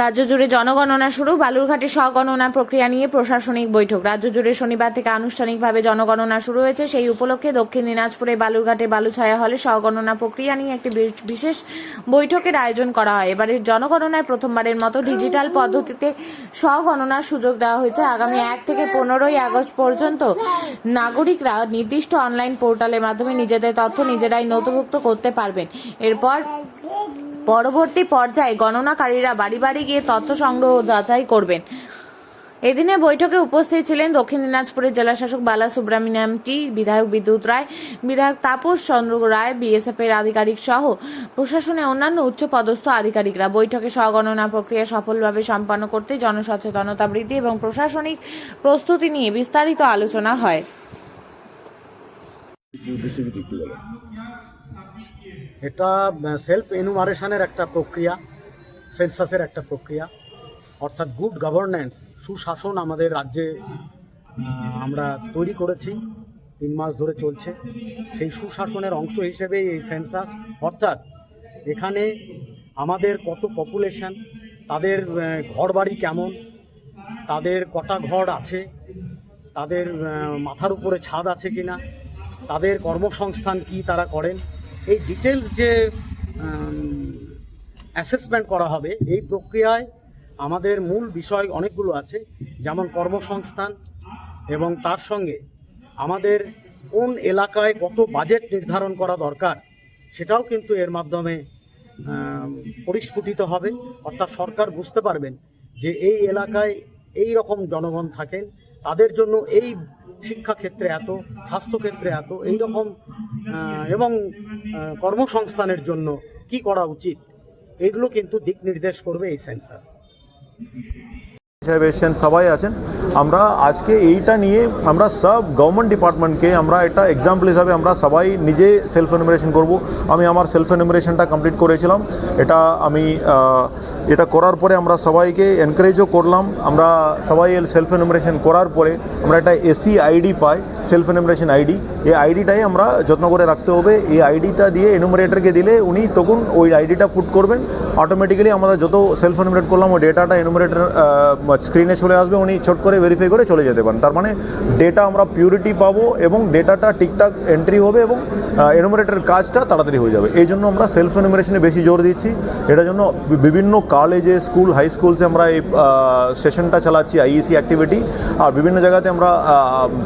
রাজ্য জুড়ে জনগণনা শুরু। বালুরঘাটে স্বগণনা প্রক্রিয়া নিয়ে প্রশাসনিক বৈঠক। রাজ্য জুড়ে শনিবার থেকে আনুষ্ঠানিকভাবে জনগণনা শুরু হয়েছে। সেই উপলক্ষে দক্ষিণ দিনাজপুরে বালুরঘাটে বালুছায়া হলে স্বগণনা প্রক্রিয়া নিয়ে একটি বিশেষ বৈঠকের আয়োজন করা হয়। এবারের জনগণনায় প্রথমবারের মতো ডিজিটাল পদ্ধতিতে স্বগণনার সুযোগ দেওয়া হয়েছে। আগামী 1 থেকে 15ই আগস্ট পর্যন্ত নাগরিকরা নির্দিষ্ট অনলাইন পোর্টালের মাধ্যমে নিজেদের তথ্য নিজেরাই নথিভুক্ত করতে পারবেন। এরপর পরবর্তী পর্যায়ে গণনাকারীরা বাড়ি বাড়ি গিয়ে তথ্য সংগ্রহ ও যাচাই করবেন। এদিনে বৈঠকে উপস্থিত ছিলেন দক্ষিণ দিনাজপুরের জেলাশাসক বালা সুব্রমণিয়াম টি, বিধায়ক বিদ্যুৎ রায়, বিধায়ক তাপস চন্দ্র রায়, বিএসএফ এর আধিকারিক সহ প্রশাসনের অন্যান্য উচ্চপদস্থ আধিকারিকরা। বৈঠকে স্বগণনা প্রক্রিয়া সফলভাবে সম্পন্ন করতে জনসচেতনতা বৃদ্ধি এবং প্রশাসনিক প্রস্তুতি নিয়ে বিস্তারিত আলোচনা হয়। এটা সেলফ এনুমারেশনের একটা প্রক্রিয়া, সেন্সাসের একটা প্রক্রিয়া, অর্থাৎ গুড গভর্নেন্স, সুশাসন আমাদের রাজ্যে আমরা তৈরি করেছি, 3 মাস ধরে চলছে। সেই সুশাসনের অংশ হিসেবে এই সেন্সাস, অর্থাৎ এখানে আমাদের কত পপুলেশন, তাদের ঘরবাড়ি কেমন, তাদের কটা ঘর আছে, তাদের মাথার উপরে ছাদ আছে কিনা, তাদের কর্মসংস্থান কি তারা করেন, এই ডিটেলস যে অ্যাসেসমেন্ট করা হবে, এই প্রক্রিয়ায় আমাদের মূল বিষয় অনেকগুলো আছে, যেমন কর্মসংস্থান, এবং তার সঙ্গে আমাদের কোন এলাকায় কত বাজেট নির্ধারণ করা দরকার সেটাও কিন্তু এর মাধ্যমে পরিস্ফুটিত হবে। অর্থাৎ সরকার বুঝতে পারবেন যে এই এলাকায় এই রকম জনগণ থাকেন, তাদের জন্য এই শিক্ষাক্ষেত্রে এত, স্বাস্থ্যক্ষেত্রে এত, এই রকম, এবং কর্মসংস্থানের জন্য কি করা উচিত, এগুলো কিন্তু দিক নির্দেশ করবে এই সেন্সাস। সবাই আছেন, আমরা আজকে এইটা নিয়ে আমরা সব গভর্নমেন্ট ডিপার্টমেন্টকে আমরা এটা এক্সাম্পল হিসাবে আমরা সবাই নিজে সেলফ এনুমারেশন করব। আমি আমার সেলফ এনুমারেশনটা কমপ্লিট করেছিলাম। এটা করার পরে আমরা সবাইকে এনকারেজও করলাম। আমরা সবাই সেলফ এনুমারেশন করার পরে আমরা একটা এসি আইডি পাই, সেলফ এনুমারেশন আইডি। এই আইডিটাই আমরা যত্ন করে রাখতে হবে। এই আইডিটা দিয়ে এনুমারেটরকে দিলে উনি তখন ওই আইডিটা পুট করবেন, অটোমেটিক্যালি আমরা যত সেলফ এনুমারেট করলাম ওই ডেটাটা এনুমারেটর স্ক্রিনে চলে আসবে, উনি ছোট করে ভেরিফাই করে চলে যেতে পারেন। তার মানে ডেটা আমরা পিউরিটি পাবো এবং ডেটাটা ঠিকঠাক এন্ট্রি হবে এবং এনুমারেটরের কাজটা তাড়াতাড়ি হয়ে যাবে। এই জন্য আমরা সেলফ এনুমারেশনে বেশি জোর দিচ্ছি। এটার জন্য বিভিন্ন কলেজে, স্কুল, হাই স্কুলসে আমরা এই সেশনটা চালাচ্ছি, আইইসি অ্যাক্টিভিটি, আর বিভিন্ন জায়গাতে আমরা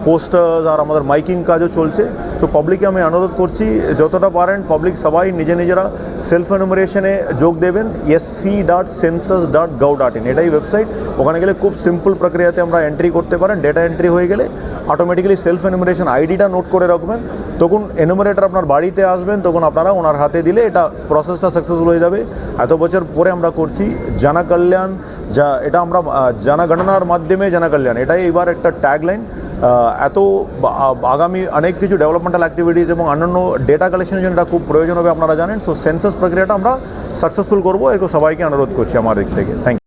পোস্টার আর আমাদের মাইকিং কাজও চলছে। তো পাবলিককে আমি অনুরোধ করছি যতটা পারেন পাবলিক সবাই নিজেরা সেলফ এনুমারেশনে যোগ দেবেন। sc.census.gov.in এটাই ওয়েবসাইট। ওখানে গেলে খুব সিম্পল প্রক্রিয়াতে আমরা এন্ট্রি করতে পারেন। ডেটা এন্ট্রি হয়ে গেলে অটোমেটিক্যালি সেলফ এনুমারেশন আইডিটা নোট করে রাখবেন। তখন এনুমারেটর আপনার বাড়িতে আসবেন, তখন আপনারা ওনার হাতে দিলে এটা প্রসেসটা সাকসেসফুল হয়ে যাবে। এত বছর পরে আমরা করছি জনকল্যাণ, এটা আমরা জনগণনার মাধ্যমে জনকল্যাণ, এটাই এবার একটা ট্যাগলাইন। এত আগামী অনেক কিছু ডেভেলপমেন্টাল অ্যাক্টিভিটিস এবং অন্যান্য ডেটা কালেকশনের জন্য এটা খুব প্রয়োজন হবে, আপনারা জানেন। সো সেন্সাস প্রক্রিয়াটা আমরা সাকসেসফুল করবো, এরকম সবাইকে অনুরোধ করছি আমার দিক থেকে। Thank you.